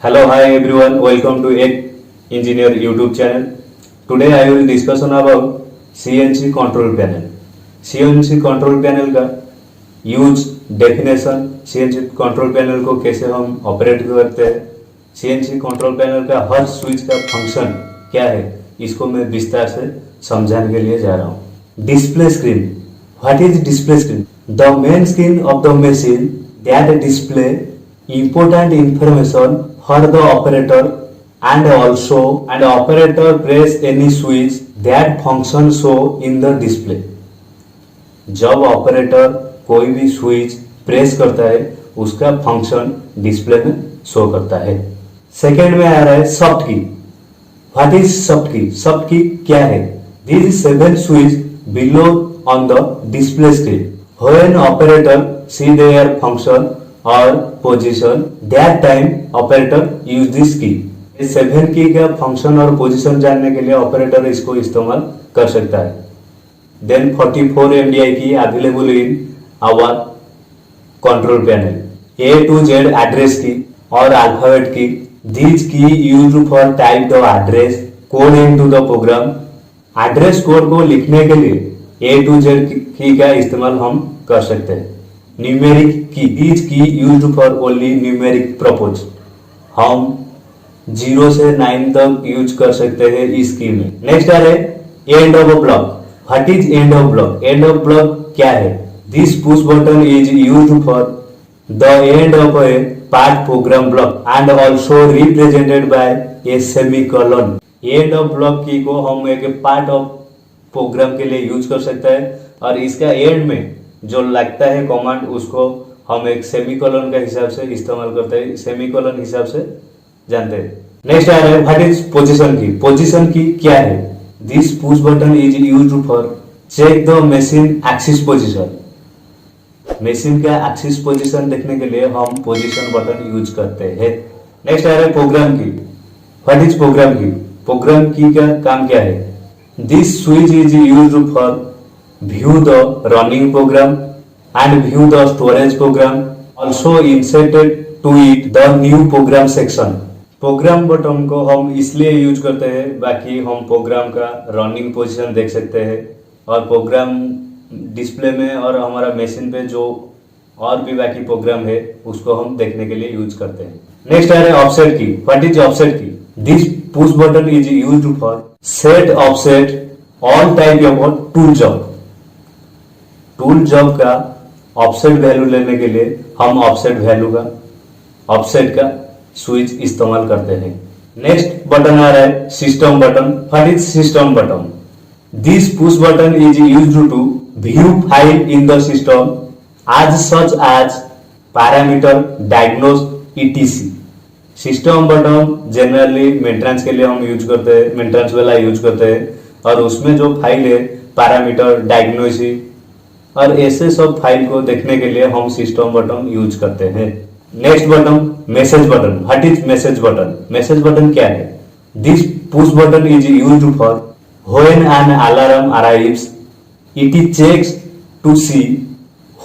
Hello, hi everyone. Welcome to Egg Engineer YouTube channel. Today I will discuss on about CNC control panel. CNC control panel का use, definition, CNC control panel को कैसे हम operate करते हैं, CNC control panel का हर switch का function क्या है, इसको मैं विस्तार से समझाने के लिए जा रहा हूँ। Display screen. What is display screen? The main screen of the machine that display important information for the operator and also and operator press any switch that function show in the display. जब operator कोई भी switch press करता है उसका function display में show करता है। Second में आ रहा है सॉफ्ट की. व्हाट इज सॉफ्ट की? सॉफ्ट की क्या है? These 7 switches below on the display screen. When operator see their function और position, that time operator use this की. 7 की का फंक्शन और पोजीशन जानने के लिए ऑपरेटर इसको इस्तेमाल कर सकता है. Then 44 MDI key available in our control panel. A to Z address key और alphabet key. This key used for type the address code into the program. Address code को लिखने के लिए A to Z की का इस्तेमाल हम कर सकते हैं. न्यूमेरिक की. इज की used for only numeric propose. हम 0 से 9 तक यूज कर सकते हैं इस की में. नेक्स्ट आ रहे end of block. What is end of block? End of block क्या है? This push button is used for the end of A part programme block and also represented by A semicolon. End of block की को हम एक part of programme के लिए use कर सकते हैं और इसका एंड में जो लगता है कमांड उसको हम एक सेमीकोलन का हिसाब से इस्तेमाल करते हैं, सेमीकोलन हिसाब से जानते हैं. नेक्स्ट आ रहा है what is position key. Position key क्या है? This push button is used for check the machine axis position. Machine का एक्सिस पोजीशन देखने के लिए हम पोजीशन बटन यूज करते हैं. नेक्स्ट आ रहा है प्रोग्राम की. व्हाट इज प्रोग्राम की? प्रोग्राम की का काम क्या है? This switch is used for view the running program and view the storage program, also inserted to it the new program section. Program button को हम इसलिए यूज करते हैं बाकी हम प्रोग्राम का रनिंग पोजीशन देख सकते हैं और प्रोग्राम डिस्प्ले में और हमारा मशीन पे जो और भी बाकी प्रोग्राम है उसको हम देखने के लिए यूज करते हैं. नेक्स्ट आ रहा है offset key. What is offset key? This push button is used for set offset all type of tool job. Tool job का ऑफसेट वैल्यू लेने के लिए हम ऑफसेट वैल्यू का ऑफसेट का स्विच इस्तेमाल करते हैं. नेक्स्ट बटन आ रहा है system button. What is system button? This push button is used to view file in the system as such as parameter diagnose etc. System button generally maintenance के लिए हम यूज करते हैं, मेंटेनेंस वाला use करते हैं और उसमें जो फाइल है पैरामीटर डायग्नोसिस और ऐसे सब फाइल को देखने के लिए हम सिस्टम बटन यूज करते हैं. Next button message button. What is message button? Message button क्या है? This push button is used for when an alarm arrives it checks to see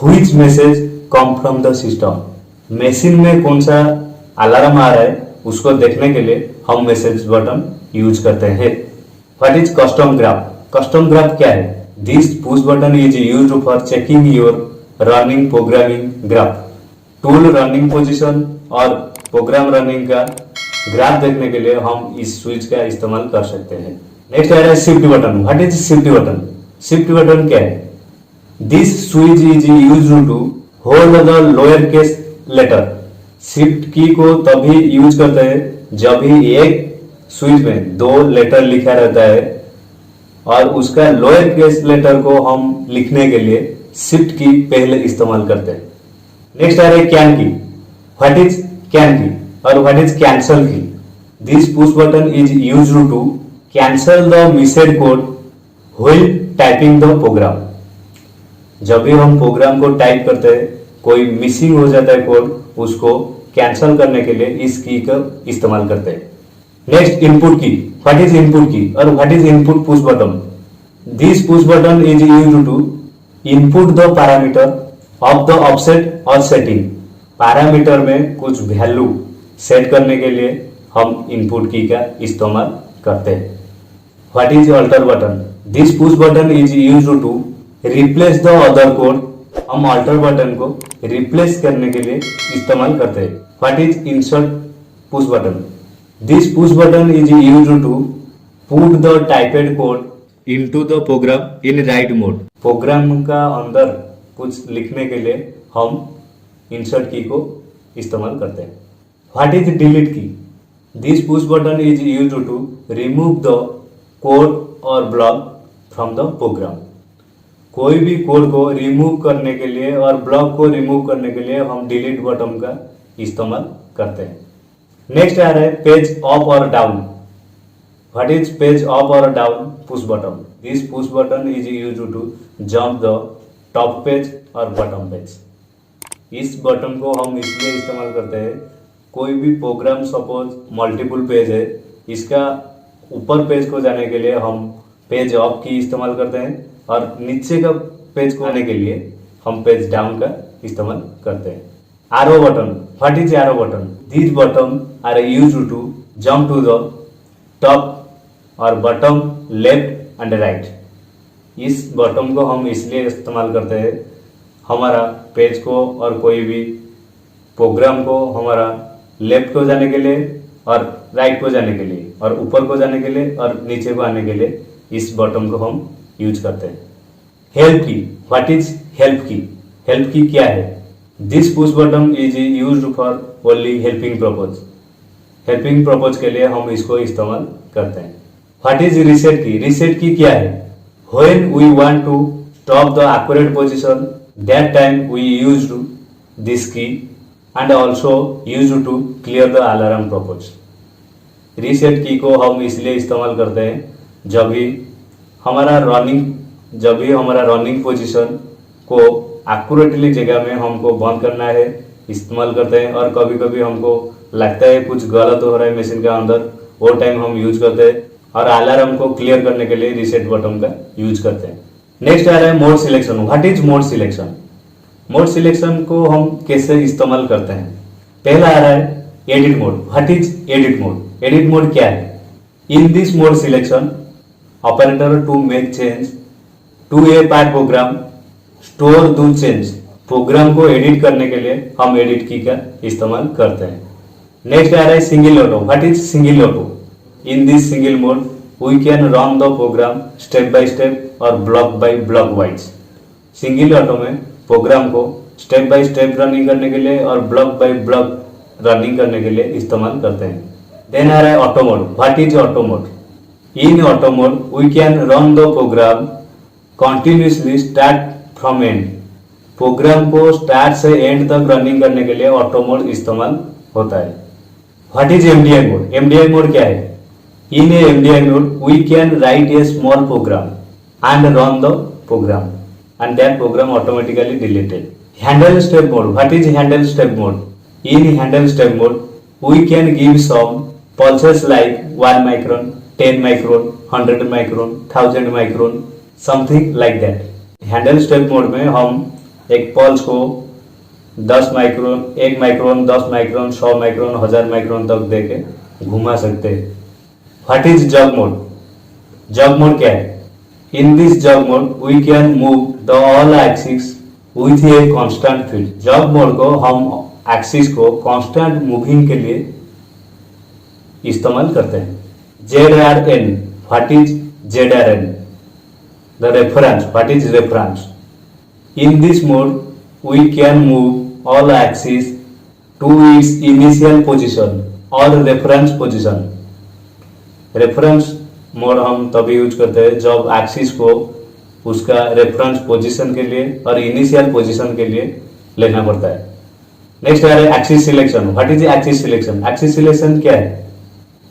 which message come from the system. Machine में कौन सा alarm आ रहा है उसको देखने के लिए हम मैसेज बटन यूज करते हैं. What is custom graph? Custom graph क्या है? This push button is used for checking your running programming graph. Tool running position और प्रोग्राम रनिंग का ग्राफ देखने के लिए हम इस स्विच का इस्तेमाल कर सकते हैं. नेक्स्ट आ रहा है shift button. What is shift button? Shift button क्या है? This switch is used to hold the lower case letter. Shift key को तभी यूज करते हैं जब भी एक स्विच में 2 लेटर लिखा रहता है और उसका लोअर केस लेटर को हम लिखने के लिए शिफ्ट की पहले इस्तेमाल करते हैं. नेक्स्ट आ रहा है कैन की. व्हाट इज कैन की और what is cancel key? This push button is used to cancel the missed code while typing the program. जब भी हम प्रोग्राम को टाइप करते हैं कोई मिसिंग हो जाता है कोड, उसको कैंसल करने के लिए इस की का इस्तेमाल करते हैं. Next input key. What is input key और what is input push button? This push button is used to input the parameter of the offset और सेटिंग. पैरामीटर में कुछ वैल्यू सेट करने के लिए हम इनपुट की का इस्तेमाल करते हैं। What is alter button? This push button is used to replace the other code. हम अल्टर बटन को रिप्लेस करने के लिए इस्तेमाल करते हैं। What is insert push button? This push button is used to put the typed code into the program in write mode. Program का अंदर कुछ लिखने के लिए हम इंसर्ट की को इस्तेमाल करते हैं। What is delete key? This push button is used to remove the code और ब्लॉक फ्रॉम द प्रोग्राम। कोई भी कोड को रिमूव करने के लिए और ब्लॉक को रिमूव करने के लिए हम डिलीट बटन का इस्तेमाल करते हैं। नेक्स्ट आ रहा है पेज अप और down. What is page up और down push button? This push button is used to jump the top page और बॉटम पेज। इस बटन को हम इसलिए इस्तेमाल करते हैं, कोई भी प्रोग्राम सपोज मल्टीपल पेज है, इसका ऊपर पेज को जाने के लिए हम पेज अप की इस्तेमाल करते हैं और नीचे का पेज को आने के लिए हम पेज डाउन का इस्तेमाल करते हैं। Arrow button. What is arrow button? This button are used to jump to the top और बटन, लेफ्ट एंड राइट। इस बटन को हम इसलिए इस्तेमाल करते हैं, हमारा पेज को और कोई भी प्रोग्राम को हमारा लेफ्ट को जाने के लिए और राइट को जाने के लिए और ऊपर को जाने के लिए और नीचे को आने के लिए इस बटन को हम यूज करते हैं। Help key. What is help key? Help key क्या है? This push button is used for only helping purpose. Helping purpose के लिए हम इसको इस्तेमाल करते हैं। What is reset key? Reset key क्या है? When we want to stop the accurate position, that time we used this key and also used to clear the alarm purpose. Reset key को हम इसलिए इस्तेमाल करते हैं जब भी हमारा रनिंग पोजीशन को एक्यूरेटली जगह में हमको बंद करना है, इस्तेमाल करते हैं। और कभी कभी हमको लगता है कुछ गलत हो रहा है मशीन के अंदर, वो टाइम हम यूज करते हैं और अलार्म को क्लियर करने के लिए रीसेट बटन का यूज करते हैं। नेक्स्ट आ रहा है mode selection. What is mode selection? Mode selection को हम कैसे इस्तेमाल करते हैं? पहला आ रहा है edit mode. What is edit mode? Edit mode क्या है? In this mode selection operator to make change to a part program store do change. Program को एडिट करने के लिए हम एडिट की का इस्तेमाल करते हैं। नेक्स्ट आ रहा है single auto. What is single auto? In this single mode we can run the program step by step और block by block wise. Single auto में प्रोग्राम को स्टेप बाय स्टेप रनिंग करने के लिए और ब्लॉक बाय ब्लॉक रनिंग करने के लिए इस्तेमाल करते हैं। देन आ रहा है auto mode. What is auto mode? In auto mode we can run the program continuously start from end. Program को स्टार्ट से एंड तक रनिंग करने के लिए ऑटो मोड इस्तेमाल होता है। What is MDI mode? MDI mode क्या है? In a MDI mode we can write a small program and run the program and that program automatically deleted. Handle step mode. What is handle step mode? In handle step mode, we can give some pulses like 1 micron, 10 micron, 100 micron, 1000 micron, something like that. Handle step mode में हम एक pulse को 10 micron, 1 micron, 10 micron, 100 micron, 1000 micron तक देके घुमा सकते हैं। What is jog mode? Jog mode क्या है? In this jog mode, we can move the all axis with a constant field. Jog mode को हम एक्सिस को कांस्टेंट मूविंग के लिए इस्तेमाल करते हैं। ZRN. What is ZRN? The reference. What is reference? In this mode, we can move all axis to its initial position or reference position. Reference mode हम तभी यूज करते हैं जब एक्सिस को उसका रेफरेंस पोजीशन के लिए और इनिशियल पोजीशन के लिए लेना पड़ता है। नेक्स्ट आ रहा है axis selection. What is axis selection? Axis selection क्या है?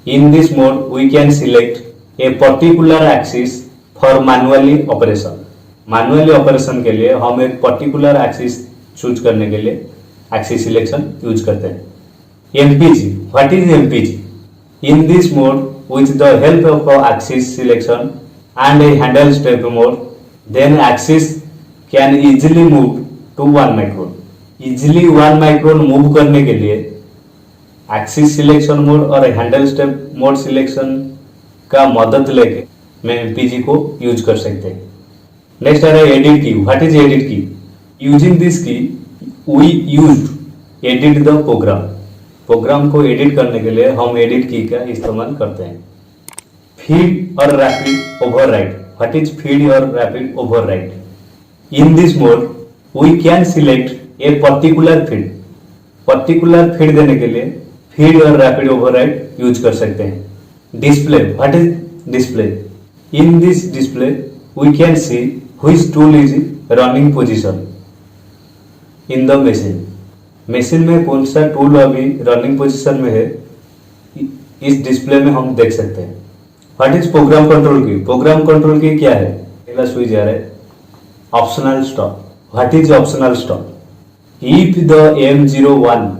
In this mode we can select a particular axis for manually operation. Manually operation के लिए हम एक पर्टिकुलर एक्सिस चूज करने के लिए एक्सिस सिलेक्शन यूज करते हैं। MPG. What is MPG? In this mode with the help of axis selection and a handle step mode, then axis can easily move to 1 micron. easily 1 micron move करने के लिए axis selection mode और handle step mode selection का मदद लेके मैं PG को use कर सकते हैं। नेक्स्ट आ रहा है edit key. What is edit key? Using this key we used edit the program. Program को एडिट करने के लिए हम एडिट की का इस्तेमाल करते हैं। फीड और rapid override. What is feed और rapid override? In this mode we can select a particular feed. Particular feed देने के लिए फीड और रैपिड ओवरराइड यूज कर सकते हैं। Display. What is display? In this display we can see which tool is running position in the machine. Machine में कौन सा टूल अभी रनिंग पोजीशन में है, इस डिस्प्ले में हम देख सकते हैं। What is program control key? Program control key क्या है? पहला स्विच आ रहा है optional stop. What is optional stop? If the M01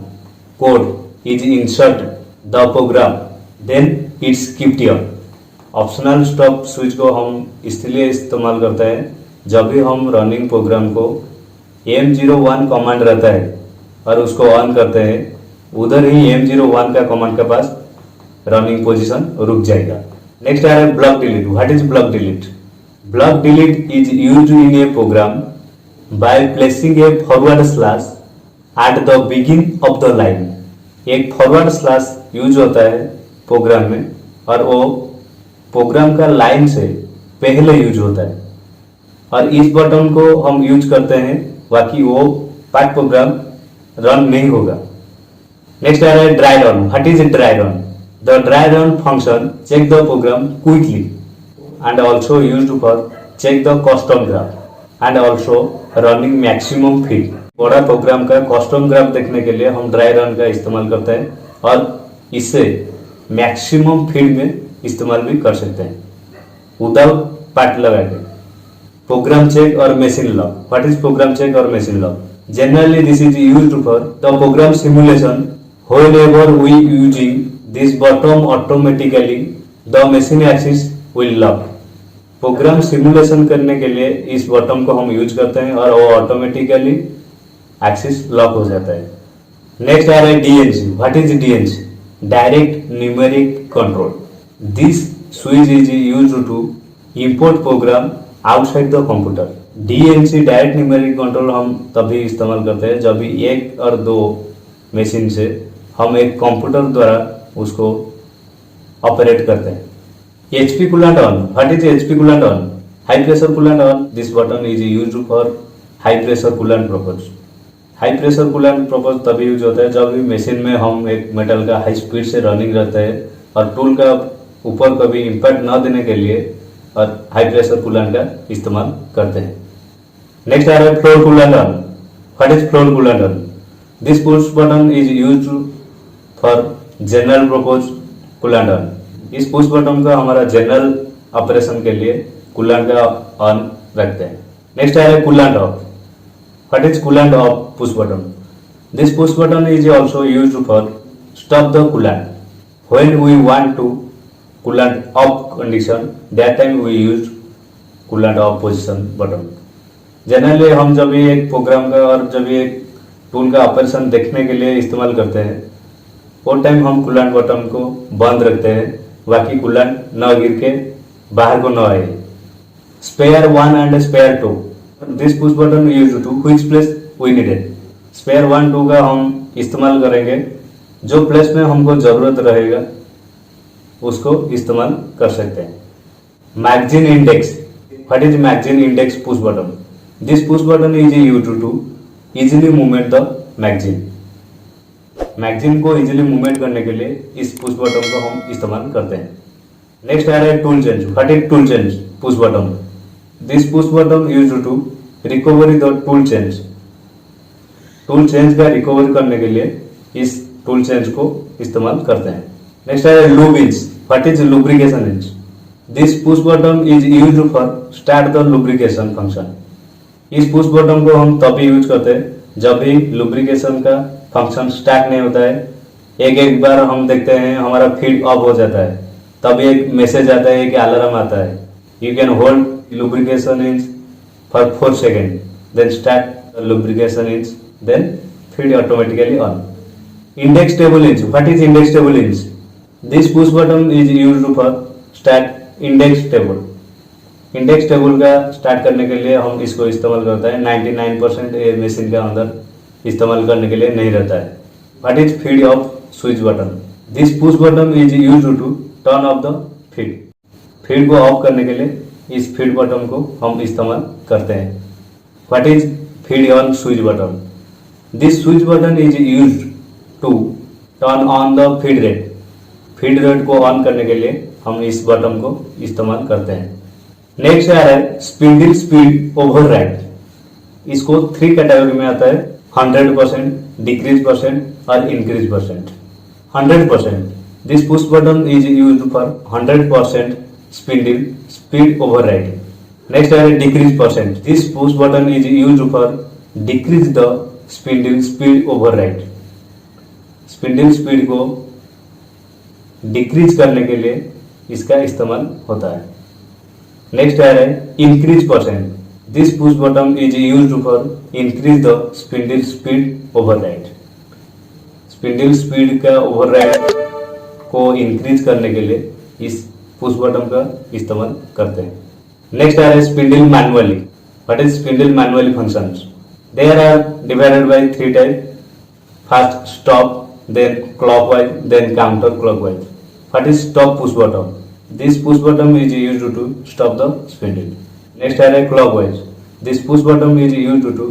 code is insert the program then it's keeped on. Optional stop switch को हम इसलिए इस्तेमाल करते हैं जब भी हम रनिंग प्रोग्राम को M01 कमांड रहता है और उसको ऑन करते हैं, उधर ही M01 का कमांड के पास रनिंग पोजीशन रुक जाएगा। नेक्स्ट आ रहा है block delete. What is block delete? Block delete is used in a program by placing a forward slash at the beginning of the line. एक फॉरवर्ड स्लैश यूज होता है programme में और वो प्रोग्राम का लाइन से पहले यूज होता है और इस बटन को हम यूज करते हैं, बाकी वो पार्ट प्रोग्राम रन नहीं होगा। नेक्स्ट आ रहा है dry run. What is dry run? The dry run function check the program quickly and also used for check the custom graph and also running maximum feed. बड़ा program का custom graph देखने के लिए हम dry run का इस्तेमाल करते हैं और इससे मैक्सिमम फीड में इस्तेमाल भी कर सकते हैं विदाउट पार्ट लगा के। प्रोग्राम चेक और machine lock. What is program check और machine lock? Generally this is used for the program simulation. Whenever we using this button automatically the machine axis will lock. Program simulation करने के लिए इस button को हम use करते हैं और वो ऑटोमेटिकली एक्सिस लॉक हो जाता है। नेक्स्ट आ रहा है DNC। What is DNC? Direct numeric control. This switch is used to import program outside the computer. DNC direct numeric control हम तभी इस्तेमाल करते हैं जब भी एक और दो मशीन से हम एक कंप्यूटर द्वारा उसको ऑपरेट करते हैं। HP coolant on. What is HP coolant on? High pressure coolant on. This button is used for high pressure coolant purpose. High pressure coolant purpose तभी यूज होता है जब भी मशीन में हम एक मेटल का हाई स्पीड से रनिंग रहता है और टूल का ऊपर कभी इम्पैक्ट न देने के लिए और हाई प्रेशर कूलेंट का इस्तेमाल करते हैं। नेक्स्ट आ रहा है floor coolant on. What is floor coolant on? This push button is used for general purpose coolant on. इस पुश बटन का हमारा जनरल ऑपरेशन के लिए कूलेंट का ऑन रखते हैं। नेक्स्ट आ रहा है coolant of. What is coolant of push button? This push button is also used for stop the coolant. When we want to coolant off condition, that time we use coolant off position button. Generally हम जब भी एक programme का और जब भी एक tool का ऑपरेशन देखने के लिए इस्तेमाल करते हैं, वो टाइम हम कूलेंट बटन को बंद रखते हैं, बाकी कूलेंट न गिर के बाहर को न आए। Spare 1 and spare 2। This push button used to which place we needed. Spare 1 2 का हम इस्तेमाल करेंगे, जो प्लेस में हमको जरूरत रहेगा उसको इस्तेमाल कर सकते हैं। Magazine index. What is magazine index push button? This push button is used to easily movement the magazine. Magazine को इजीली मूवमेंट करने के लिए इस पुश बटन को हम इस्तेमाल करते हैं। नेक्स्ट आ रहा है tool change. What is tool change push button? This push button used to recovery the tool change. Tool change का रिकवर करने के लिए इस टूल चेंज को इस्तेमाल करते हैं। नेक्स्ट है lube inch. What is lubrication inch? This push button is used for start the lubrication function. इस पुश बटन को हम तभी यूज करते हैं जब भी लुब्रिकेशन का फंक्शन स्टार्ट नहीं होता है। एक बार हम देखते हैं हमारा फीड ऑफ हो जाता है, तब एक मैसेज आता है, एक अलार्म आता है, you can hold lubrication inch for 4 second, then start lubrication inch, then feed automatically on. Index table inch, what is index table inch? This push button is used for start index table. Index table का start करने के लिए हम इसको इस्तेमाल करता है। 99% ये मशीन के अंदर इस्तेमाल करने के लिए नहीं रहता है। What is feed off switch button? This push button is used to turn off the feed. Feed को ऑफ करने के लिए इस फीड बटन को हम इस्तेमाल करते हैं। What is feed on switch button? This switch button is used to turn on the feed rate. Feed rate को ऑन करने के लिए हम इस बटन को इस्तेमाल करते हैं। नेक्स्ट आ रहा है स्पिंडल स्पीड ओवरराइड। इसको 3 कैटेगरी में आता है, 100%, डिक्रीज परसेंट और increase percent. 100%, this push button is used for 100% spindle speed override. Next आ रहा है decrease percent. This push button is used for decrease the spindle speed override. Spindle speed को decrease करने के लिए इसका इस्तेमाल होता है। नेक्स्ट आ रहा है increase percent. This push button is used for increase the spindle speed override. Spindle speed का ओवरराइड को इंक्रीज करने के लिए इस पुश बटन का इस्तेमाल करते हैं। नेक्स्ट आ रहा है spindle manually. What is spindle manually functions? There are divided by 3 type. First stop, then clockwise, then counter clockwise. What is stop push button? This push button is used to stop the spindle. Next are clockwise. This push button is used to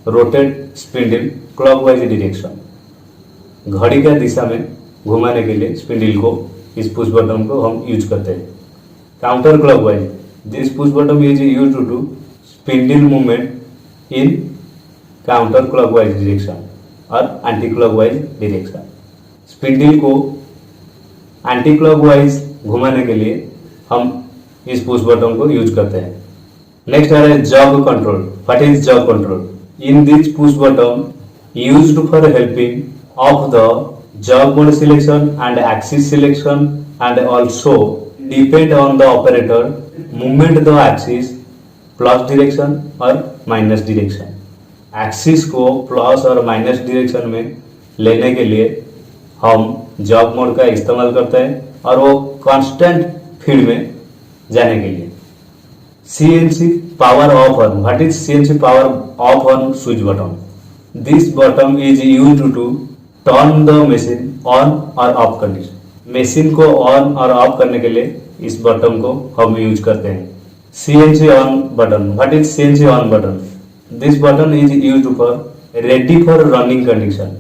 rotate spindle clockwise direction. घड़ी का दिशा में घुमाने के लिए spindle को इस push button को हम यूज करते हैं। Counter clockwise, this push button is use to spindle movement in counter clockwise direction और एंटी क्लॉकवाइज डायरेक्शन। स्पिंडल को एंटी क्लॉकवाइज घुमाने के लिए हम इस पुश बटन को यूज करते हैं। नेक्स्ट आ रहा है job control. What is job control? In this push button used for helping of the job mode selection and axis selection and also depend on the operator movement the axis plus direction और minus direction. Axis को plus और minus direction में लेने के लिए हम job mode का इस्तेमाल करते हैं और वो कांस्टेंट फीड में जाने के लिए। CNC power off on. What is CNC power off on switch button? This button is used to turn the machine on और ऑफ कंडीशन। मशीन को ऑन और ऑफ करने के लिए इस बटन को हम यूज करते हैं। CNC on button. What is CNC on button? This button is used for ready for running condition.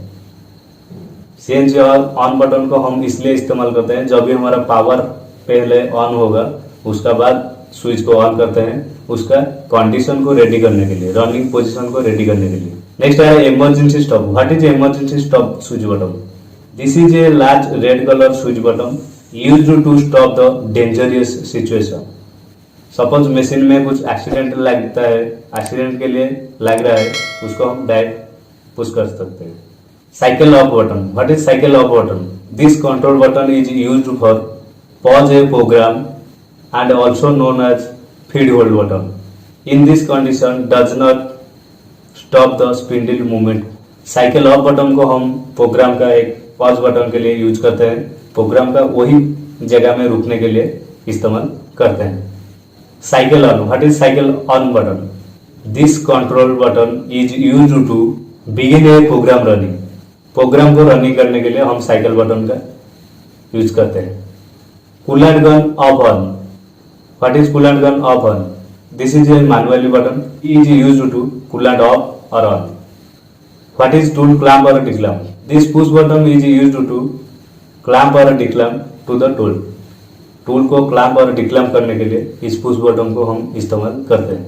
CNC on button को हम इसलिए इस्तेमाल करते हैं जब भी हमारा पावर पहले ऑन होगा उसका बाद स्विच को ऑन करते हैं उसका कंडीशन को रेडी करने के लिए, रनिंग पोजीशन को रेडी करने के लिए। नेक्स्ट है emergency stop. What is emergency stop switch button? This is a large red colour switch button used to stop the dangerous situation. Suppose machine में कुछ एक्सीडेंट लगता है, एक्सीडेंट के लिए लग रहा है, उसको हम डायरेक्ट पुश कर सकते हैं। Cycle off button. What is cycle off button? This control button is used for pause a program and also known as feed hold button. In this condition does not stop the spindle movement. Cycle off button को हम programme का एक pause button के लिए use करते हैं, programme का वही जगह में रुकने के लिए इस्तेमाल करते हैं। Cycle on. What is cycle on button? This control button is used to begin a program running. Program को रनिंग करने के लिए हम साइकिल बटन का यूज करते हैं। Coolant gun off on. What is coolant gun off on? This is a manually button is used to coolant off और on. What is tool clamp और declamp? This push button is used to clamp और declamp to the tool. Tool को clamp और declamp करने के लिए इस push button को हम इस्तेमाल करते हैं।